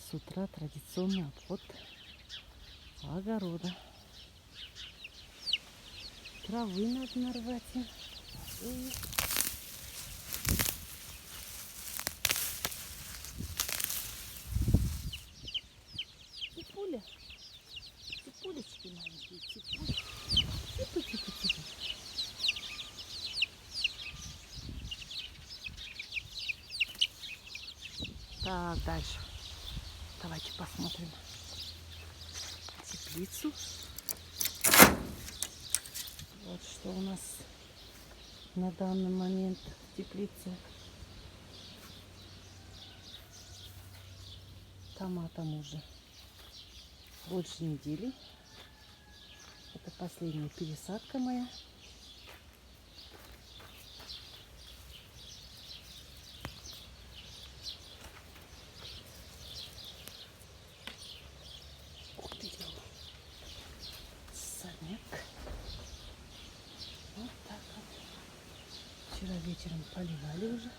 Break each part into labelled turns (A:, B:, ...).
A: С утра традиционный обход огорода. Травы надо нарвать. Ципуля. Ципулечки маленькие, ципули. Ципы. Так, дальше. Давайте посмотрим теплицу. Вот что у нас на данный момент в теплице. Томатам уже больше недели. Это последняя пересадка моя. Ух ты, сорняк. Вот так вот. Вчера вечером поливали уже.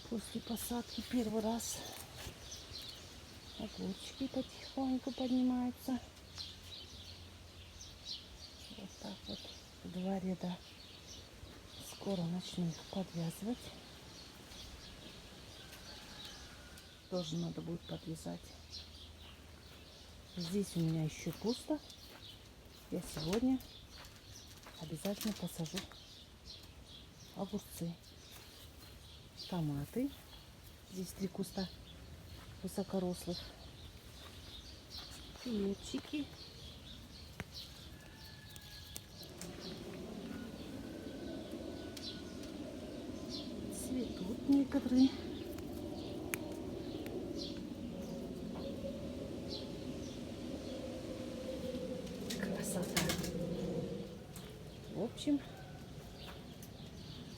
A: После посадки первый раз. Огурчики потихоньку поднимаются. Вот так вот. Два ряда. Скоро начну их подвязывать. Тоже надо будет подвязать. Здесь у меня еще пусто. Я сегодня обязательно посажу огурцы, томаты. Здесь 3 куста высокорослых. Перчики. Цветут некоторые. Красота. В общем,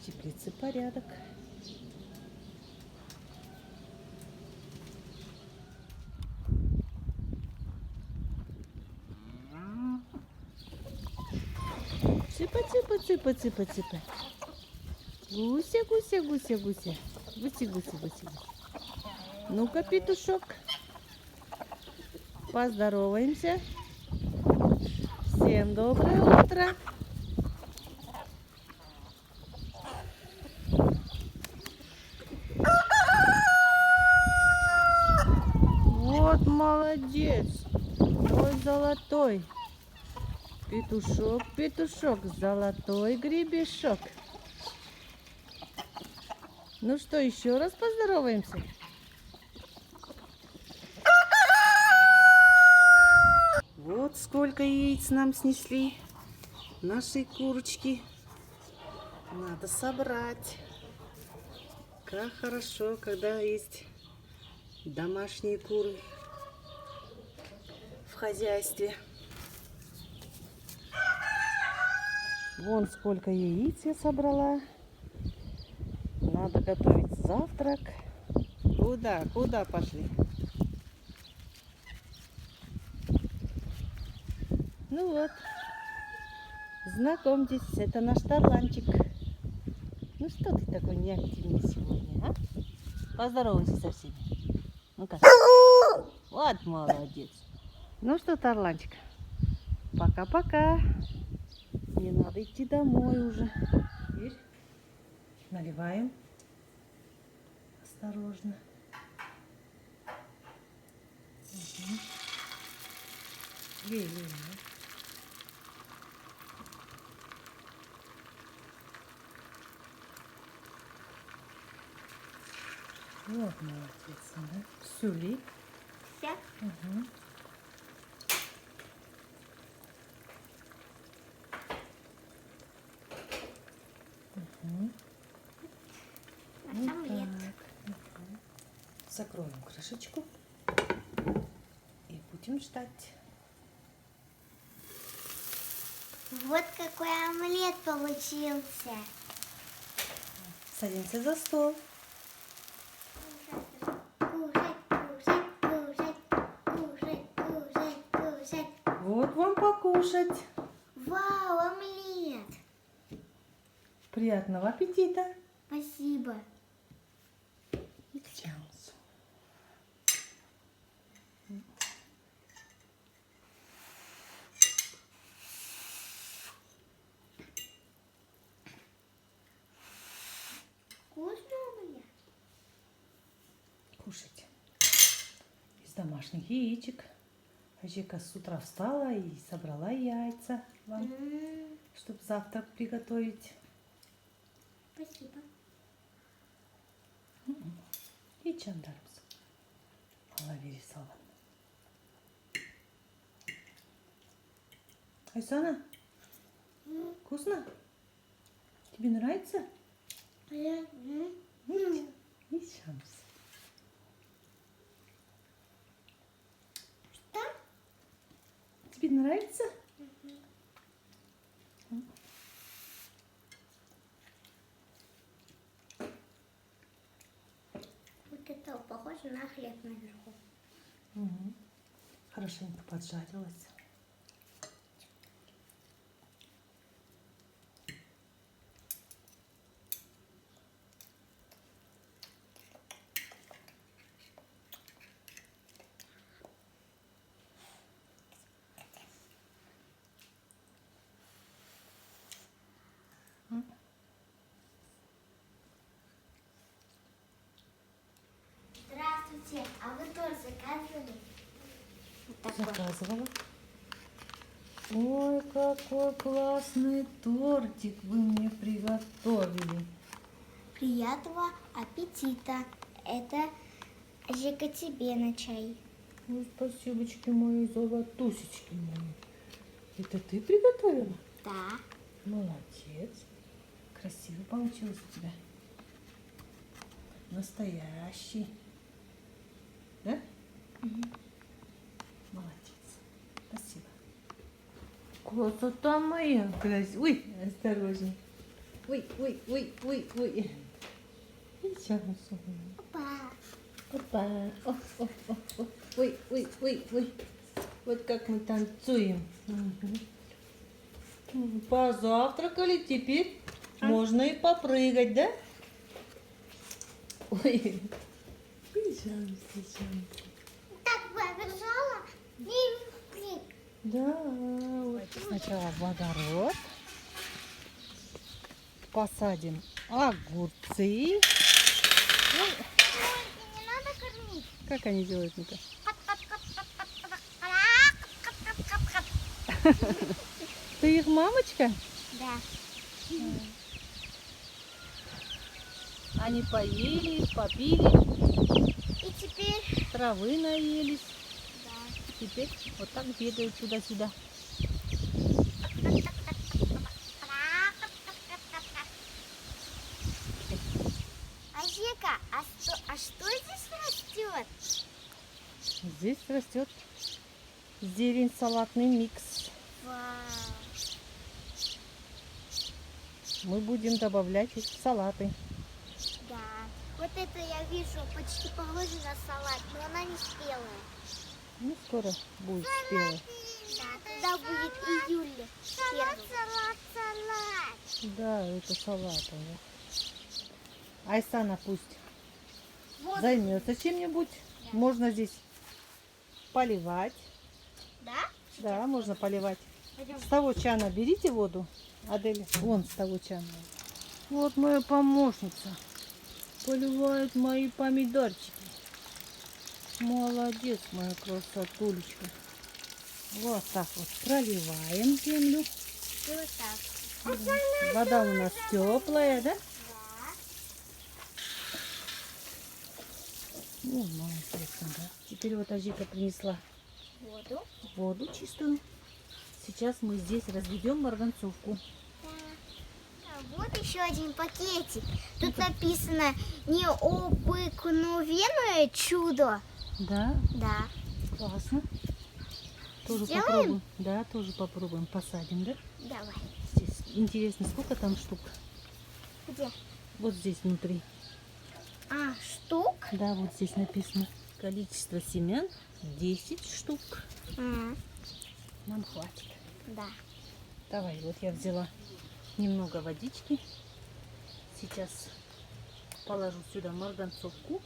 A: в теплице порядок. Цыпа. Гуся. Гуси. Ну-ка, петушок, поздороваемся. Всем доброе утро. Вот молодец. Ой, золотой. Петушок, золотой гребешок. Ну что, еще раз поздороваемся? Вот сколько яиц нам снесли наши курочки. Надо собрать. Как хорошо, когда есть домашние куры в хозяйстве. Вон сколько яиц я собрала. Надо готовить завтрак. Куда пошли? Ну вот, знакомьтесь, это наш тарланчик. Ну что ты такой неактивный сегодня, а? Поздоровайся со всеми. Ну-ка. Вот молодец. Ну что, тарланчик, пока-пока. Мне надо идти домой уже. Теперь наливаем. Осторожно. Угу. Лей. Вот молодец, да? Все ли?
B: Все?
A: Угу. Угу.
B: Наш омлет.
A: Угу. Закроем крышечку и будем ждать.
B: Вот какой омлет получился.
A: Садимся за стол.
B: Кушать.
A: Вот вам покушать.
B: Вау, омлет.
A: Приятного аппетита.
B: Спасибо.
A: Сейчас. кушать. Из домашних яичек. Ажика с утра встала и собрала яйца вам, чтобы завтрак приготовить.
B: Спасибо.
A: И чандарымыз. Алла бери салған. Айсана, вкусно? Тебе нравится? И шамс.
B: Что?
A: Тебе нравится?
B: Вот это похоже на хлеб наверху.
A: Хорошенько поджарилась.
B: Здравствуйте, а вы тоже заказывали? Вот такой.
A: Заказывала. Ой, какой классный тортик вы мне приготовили.
B: Приятного аппетита. Это Жека тебе на чай.
A: Ой, спасибочки мои, золотусечки мои. Это ты приготовила?
B: Да.
A: Молодец. Красиво получилось у тебя. Настоящий. Да? Молодец. Спасибо. Красота моя. Ой, осторожно. Ой, ой, ой, ой, ой. Сейчас.
B: Опа.
A: Опа. О, о, о, о. Ой, ой, ой, ой. Вот как мы танцуем. Позавтракали, теперь можно и попрыгать, да? Ой. Пожалуйста.
B: Так побежала и
A: Да. Вот сначала водород. Посадим огурцы. Ой,
B: не надо кормить.
A: как они делают, ну-ка? Ты их мамочка?
B: Да.
A: Они поели, попили,
B: И теперь...
A: травы наелись.
B: Да.
A: Теперь вот так бегают туда-сюда.
B: А Жека, а что здесь растет?
A: Здесь растет зелень, салатный микс.
B: Вау.
A: Мы будем добавлять их в салаты.
B: Да. Вот это я вижу, почти похоже на салат, но она не спелая.
A: Ну, скоро будет спелый.
B: Да, тогда будет июль. Салат, салат, салат.
A: Да, это салат. Ага. Айсана пусть
B: Вот.
A: займется чем-нибудь. Можно здесь поливать.
B: Да?
A: Да, можно поливать.
B: Пойдем.
A: С того чана берите воду, Адель. Вон с того чана. Вот моя помощница. Поливает мои помидорчики. Молодец, моя красотулечка. Вот так вот проливаем землю.
B: И вот так.
A: Вода у нас теплая, да?
B: Да.
A: Ну, молодец, да. Теперь вот Ажика принесла
B: Воду.
A: воду чистую. Сейчас мы здесь разведем марганцовку.
B: Да. А вот еще один пакетик. Тут написано необыкновенное чудо.
A: Да,
B: Да.
A: классно. Тоже
B: Сделаем?
A: попробуем. Да, тоже попробуем. Посадим, да?
B: Давай.
A: Здесь. Интересно, сколько там штук?
B: Где?
A: Вот здесь внутри.
B: А, штук?
A: Да, вот здесь написано. Количество семян 10 штук. Нам хватит.
B: Да.
A: Давай, вот я взяла немного водички. Сейчас положу сюда марганцовку.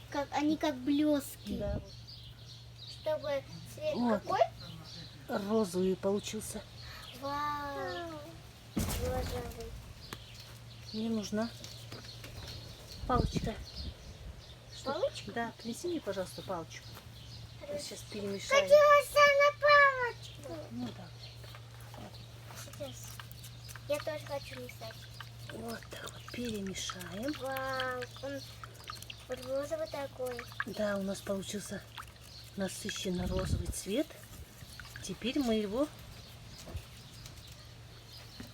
B: Как, они как блески.
A: Да,
B: Чтобы цвет
A: Вот.
B: какой?
A: розовый получился.
B: Вау. Розовый.
A: Мне нужна палочка,
B: Палочку?
A: Да, принеси мне, пожалуйста, палочку. Я сейчас перемешаю.
B: Хотелось на палочку.
A: Ну да.
B: Сейчас. Я тоже хочу мешать.
A: Вот так вот перемешаем.
B: Вау, он розовый такой.
A: Да, у нас получился насыщенно розовый цвет. Теперь мы его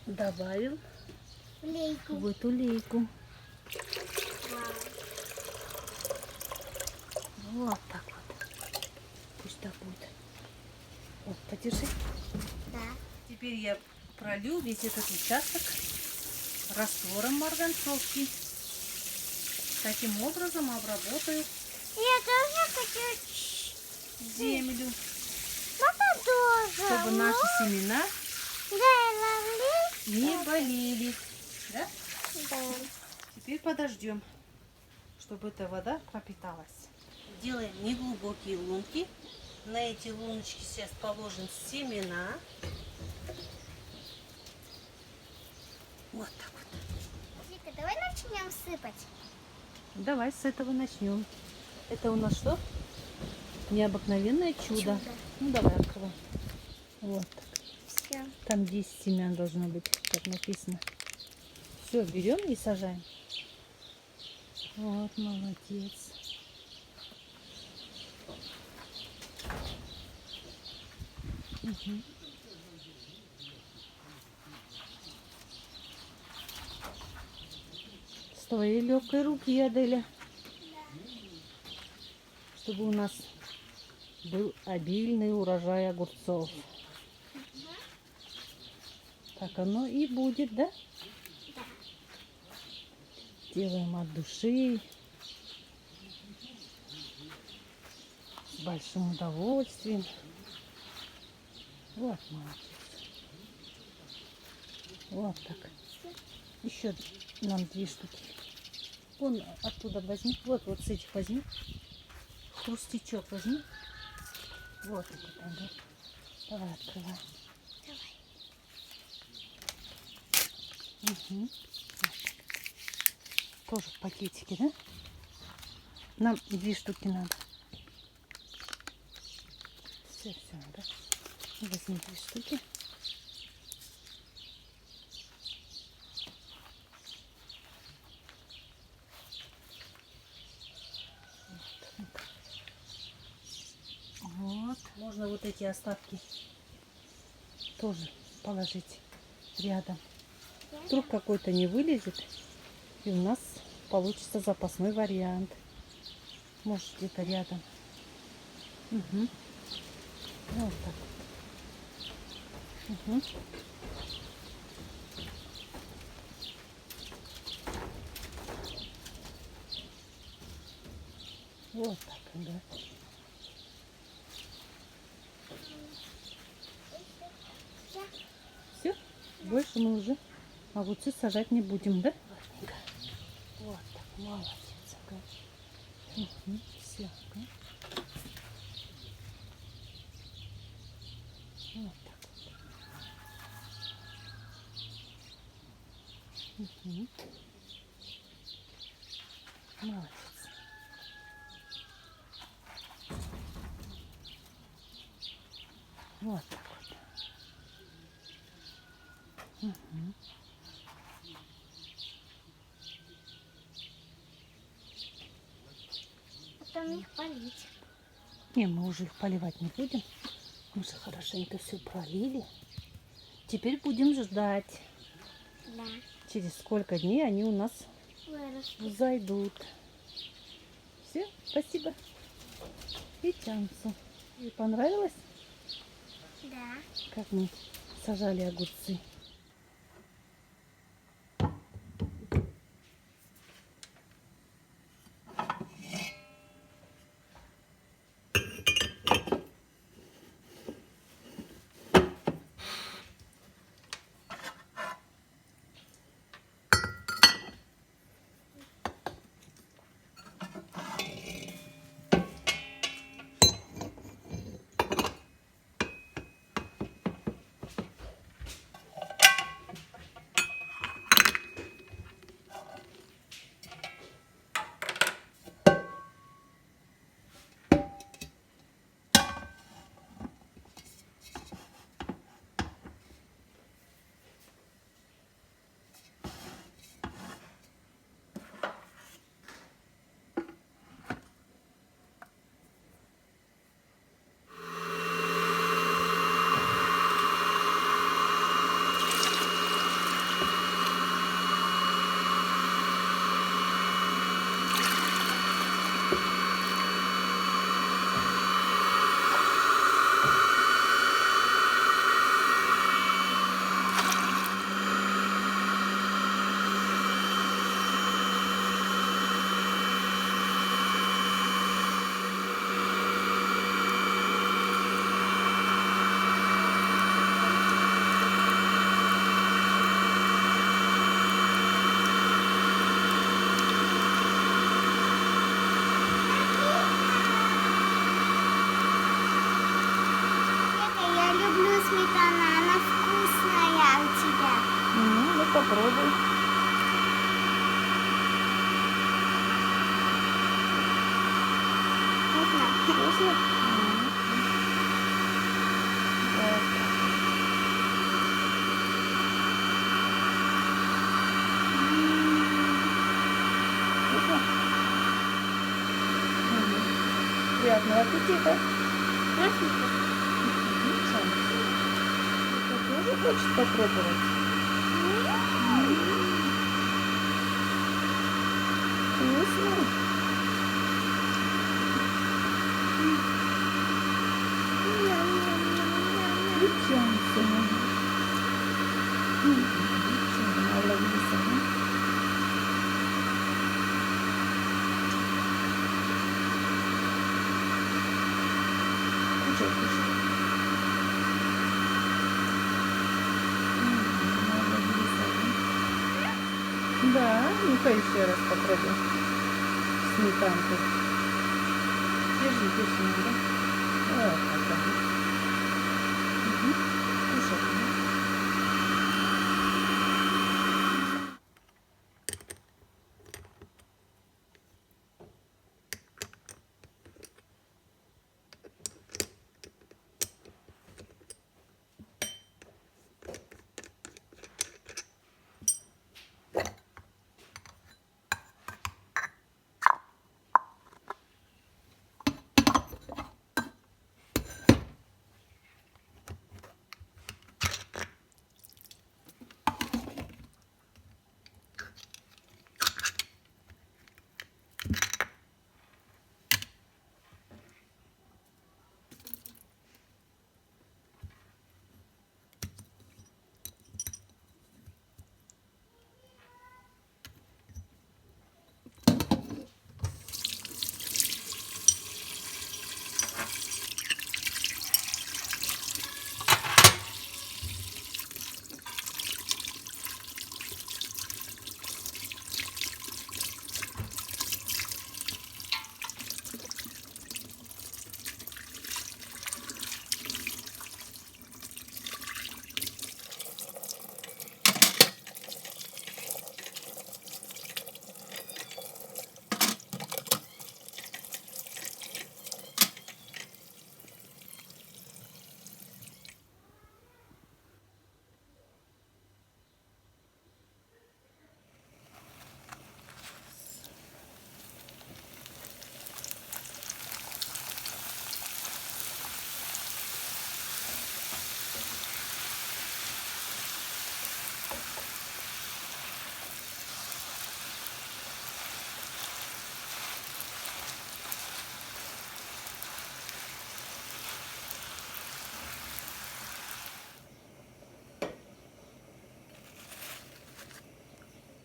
A: добавим
B: Лейку.
A: в эту лейку.
B: Вау.
A: Вот так вот. Пусть так будет. Вот, подержи.
B: Да.
A: Теперь я пролью весь этот участок раствором марганцовки. Таким образом обработаю
B: Я тоже хочу.
A: землю,
B: Папа тоже.
A: чтобы наши семена
B: Да,
A: не болели. Да?
B: Да.
A: Теперь подождем, чтобы эта вода пропиталась. Делаем неглубокие лунки. На эти луночки сейчас положим семена. Вот так вот.
B: Вика, давай начнем сыпать.
A: Давай с этого начнем. Это у нас что? Необыкновенное чудо.
B: Чудо.
A: Ну давай открывай. Вот так.
B: Все.
A: Там 10 семян должно быть, как написано. Все, берем и сажаем. Вот, молодец. Угу. С твоей легкой руки, Аделя. Чтобы у нас был обильный урожай огурцов. Так оно и будет, да?
B: Да.
A: Делаем от души. С большим удовольствием. Вот, молодец. Вот так. Еще нам 2 штуки. Вон оттуда возьми. Вот с этих возьми. Хрустячок возьми. Вот это там, да? Давай, открывай.
B: Давай.
A: Угу. Тоже в пакетике, да? Нам 2 штуки надо. Все, да? Возьми 2 штуки. Вот. Можно вот эти остатки тоже положить рядом. Вдруг какой-то не вылезет, и у нас получится запасной вариант. Может, где-то рядом. Угу. Вот так вот. Угу. Вот так, да. Все, больше мы уже огурцы сажать не будем, да? Вот так, молодец. Ага. Угу. Все. Ага. Вот так вот. Угу. Молодец. Вот так вот. Угу.
B: Потом их полить.
A: Не, мы уже их поливать не будем. Мы же хорошенько все пролили. Теперь будем ждать.
B: Да.
A: Через сколько дней они у нас
B: Вырастут.
A: зайдут. Все, спасибо. И Чансу. И понравилось,
B: Да.
A: как мы сажали огурцы?
B: она вкусная у тебя.
A: Ну, попробуй.
B: Вкусно.
A: Вкусно? Вот так. Вкусно? Приятного аппетита.
B: Вкусно.
A: Кто тоже хочет попробовать? Вкусно. Девчонки. Кушай, кушай. Да, ну-ка еще раз попробуй. Сметанку. Держи, держи, да? Вот так, ага. Кушай.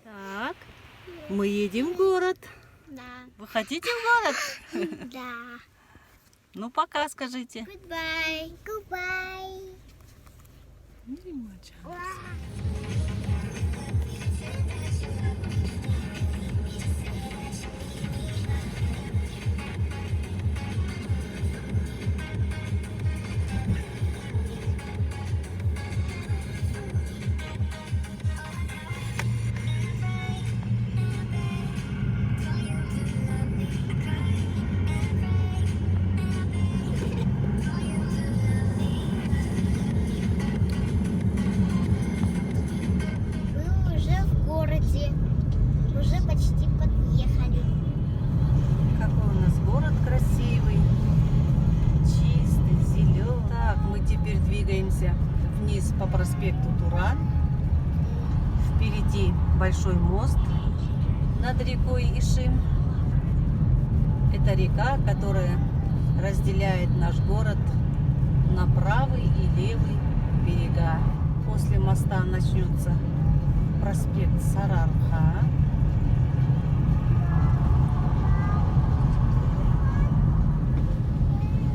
A: Так, мы едем в город.
B: Да.
A: Вы хотите в город?
B: Да.
A: Ну, пока скажите.
B: Goodbye. Goodbye. Мы уже в городе. Уже почти подъехали.
A: Какой у нас город красивый, чистый, зеленый. Так, мы теперь двигаемся вниз по проспекту Туран. Впереди большой мост над рекой Ишим. Это река, которая разделяет наш город на правый и левый берега. После моста начнется проспект Сарыарка.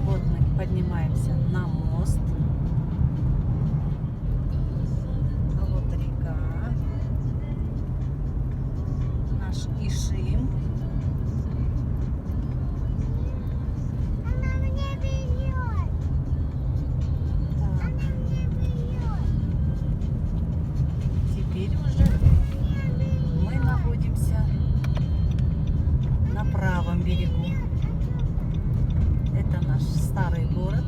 A: Вот мы поднимаемся на мост. А вот река. Наш Ишим.
B: Она мне берет.
A: Так.
B: Она мне берет.
A: старый город.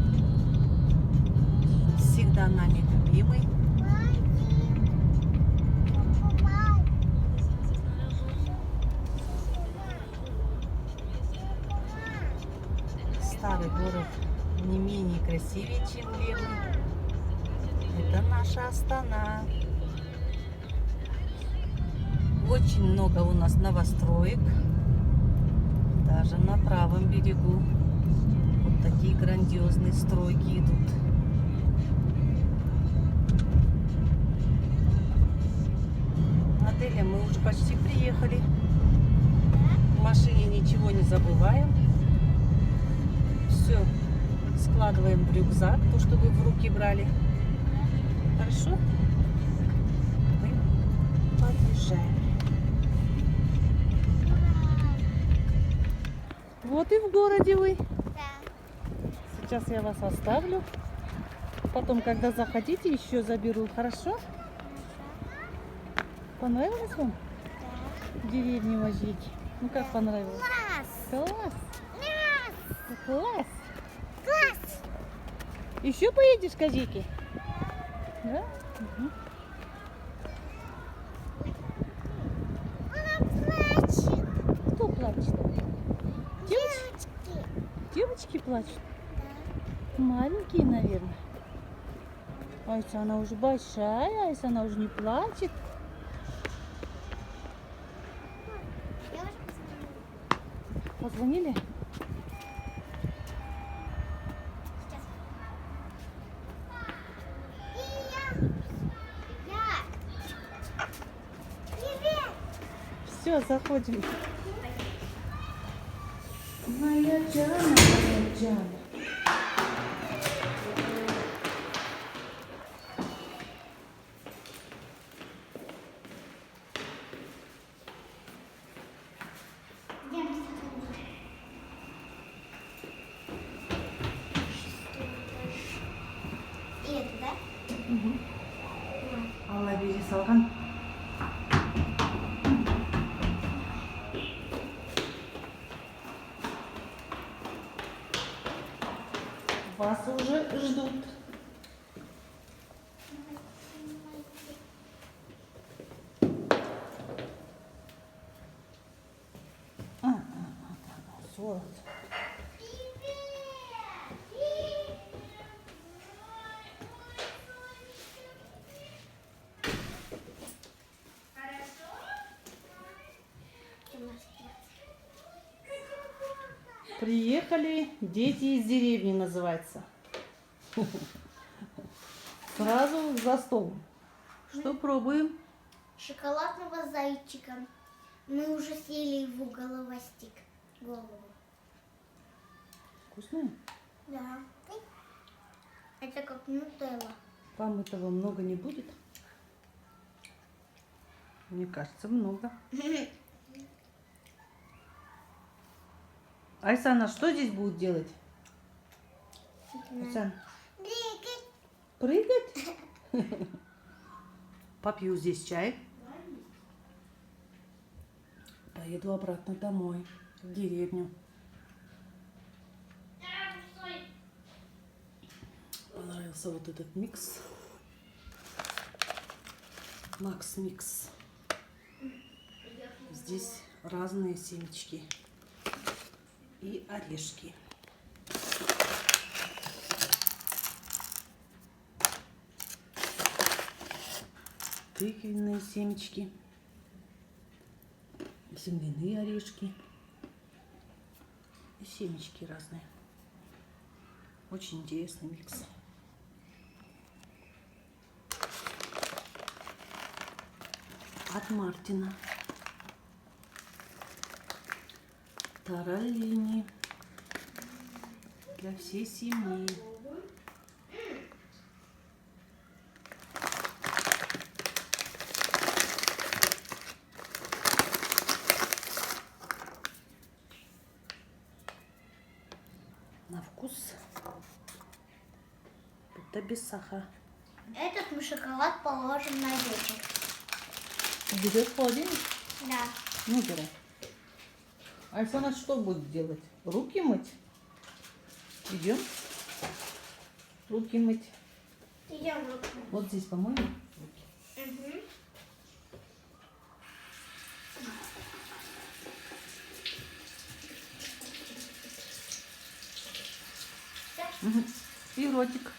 A: Всегда нами любимый. Старый город не менее красивее, чем древний. Это наша Астана. Очень много у нас новостроек. Даже на правом берегу. Вот такие грандиозные стройки идут. Аделя, мы уже почти приехали. В машине ничего не забываем. Все складываем в рюкзак, то, что вы в руки брали. Хорошо? Мы подъезжаем. Вот и в городе вы.
B: Да.
A: Сейчас я вас оставлю. Потом, когда заходите, еще заберу. Хорошо? Понравилось вам
B: Да.
A: в деревне жить? Ну как понравилось?
B: Класс!
A: Класс!
B: Класс!
A: Класс!
B: Класс!
A: Еще поедешь, Козейки? Да? Угу.
B: Она плачет.
A: Кто плачет?
B: Девочки.
A: Девочки плачут?
B: Да.
A: Маленькие, наверное. А если она уже большая, а если она уже не плачет?
B: Я уже посмотрела.
A: Позвонили?
B: Сейчас. И я. Привет.
A: Все, заходим. Моя Джана, моя Джана.
B: И это, да?
A: Алла бери салган. Вас уже ждут. Вот. Приехали дети из деревни, называется. Сразу за стол. Что пробуем?
B: Шоколадного зайчика. Мы уже съели его головастик. Голову.
A: Вкусное?
B: Да. Это как нутелла.
A: Вам этого много не будет? Мне кажется, много. Айсана, что здесь будет делать? Айсан, прыгать? Попью здесь чай. Поеду обратно домой, в деревню. Понравился вот этот микс. Макс Микс. Здесь разные семечки и орешки. Тыквенные семечки, земляные орешки и семечки разные. Очень интересный микс. От Мартина. Таралини. Для всей семьи. На вкус будто без сахара.
B: Этот мы шоколад положим на вечер.
A: Берет в холодильник?
B: Да.
A: Ну, бери. Айсана что будет делать? Руки мыть? Идем руки мыть.
B: Идем руку.
A: Вот здесь помоем руки.
B: Угу.
A: Угу. И ротик.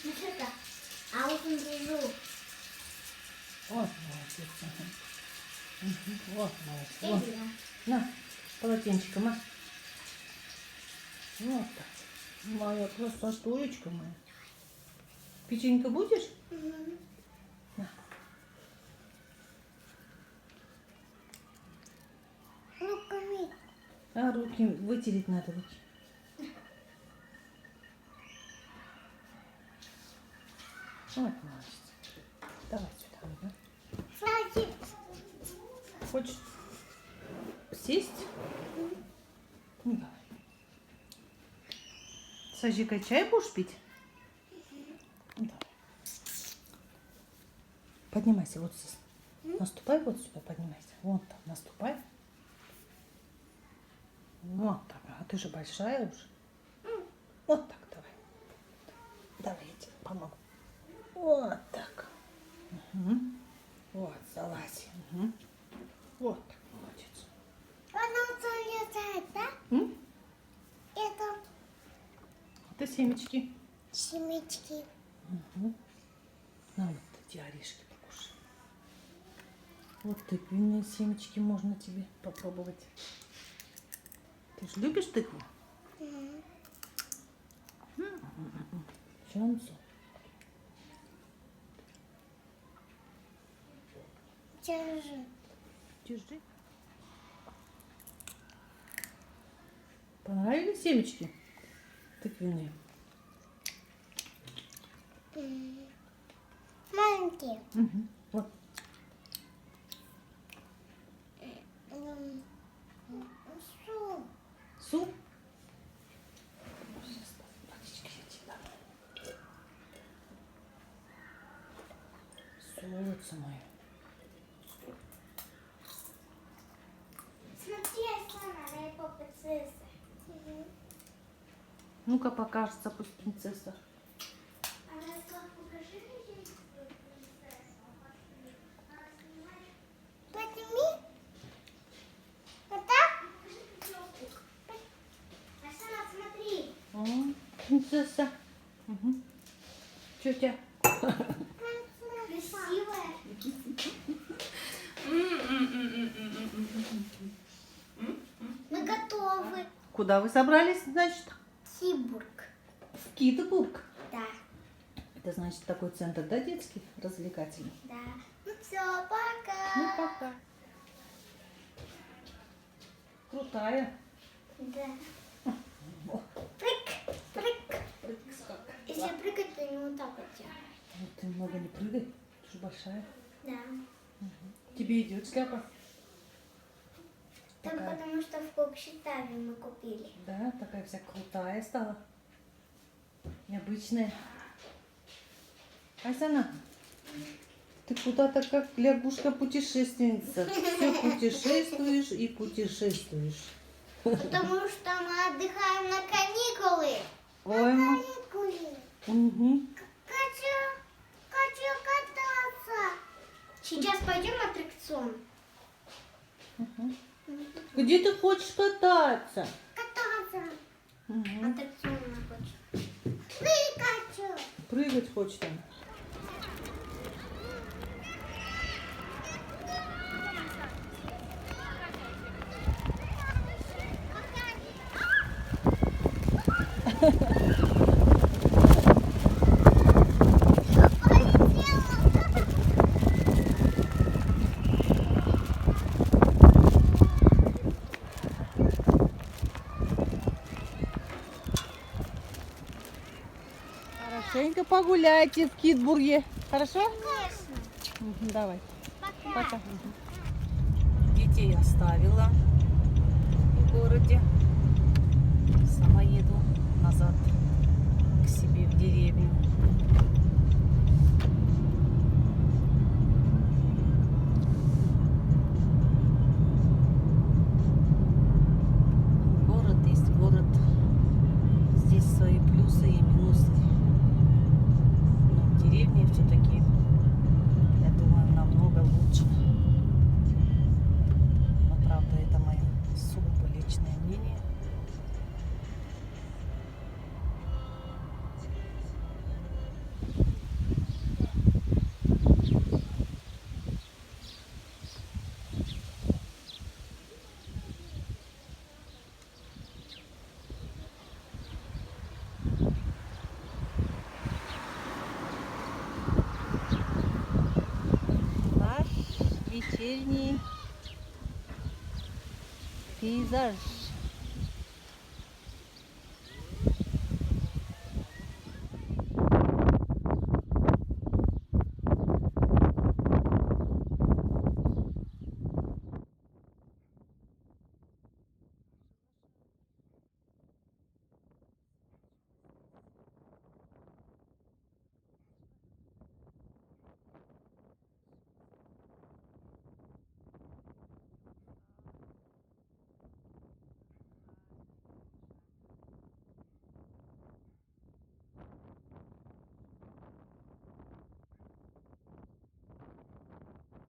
B: Ну что-то. А вот он внизу.
A: Вот, молодец. Ага. Угу. Вот, молодец. Вот.
B: Иди.
A: На, полотенчика, ма. Вот так. Моя красотулечка моя. Печенька будешь?
B: Угу.
A: На.
B: Руками.
A: А руки вытереть надо, руки. Вот, молодец. Давай сюда. Ага.
B: Смотри.
A: Хочешь сесть? Ну, давай. С Ажикой чай будешь пить? Ну, давай. Поднимайся вот здесь. Наступай вот сюда, поднимайся. Вон там, наступай. Вот так. А ты же большая уже. Вот так, давай. Давай, я тебе помогу. Вот так. Угу. Вот, залазь. Угу. Вот так, молодец.
B: Она залезает, да?
A: М?
B: Это
A: Это семечки.
B: семечки.
A: Угу. На вот эти орешки покушай. Вот тыквенные семечки можно тебе попробовать. Ты же любишь тыкву? Чонцу.
B: Держи.
A: Держи. Понравились семечки тыквенные?
B: Маленькие.
A: Угу. Вот.
B: Суп.
A: Суп. Сейчас водички я тебе дам. Солнце мое.
B: Смотри, Оксана, она и принцесса.
A: Ну-ка покажется, пусть принцесса.
B: Она сказала, покажи мне свою принцессу. Она снимает. Подними. Вот так? Оксана, смотри.
A: О, принцесса. Угу. Что у тебя?
B: Красивая. Мы готовы.
A: Куда вы собрались, значит?
B: Кибург.
A: В Китбург.
B: Да,
A: Это значит такой центр, да, детский, развлекательный?
B: да. Ну все, пока.
A: Ну, пока. Крутая.
B: Да.
A: О,
B: Прыг, прыг.
A: прыг-скак.
B: Если прыгать, то не вот так вот делать.
A: Вот ты много не прыгай, ты же большая.
B: Да.
A: Тебе идет шляпа?
B: Так
A: Такая.
B: потому что в Кокшетаве мы купили.
A: Да, такая вся крутая стала. Необычная. Айсана, ты куда-то как лягушка-путешественница. Все путешествуешь и путешествуешь.
B: Потому что мы отдыхаем на каникулы.
A: Ой,
B: Каникулы.
A: угу.
B: Хочу кататься. Сейчас пойдем в аттракцион.
A: Где ты хочешь кататься?
B: Кататься.
A: Угу.
B: Аттракцион она хочет. Пикачу.
A: Прыгать хочет она. Хорошенько погуляйте в Китбурге. Хорошо?
B: Конечно.
A: Мгм, давай.
B: Пока.
A: Пока. Детей оставила в городе. Сама еду назад к себе в деревню. Город есть город. вечерний пейзаж.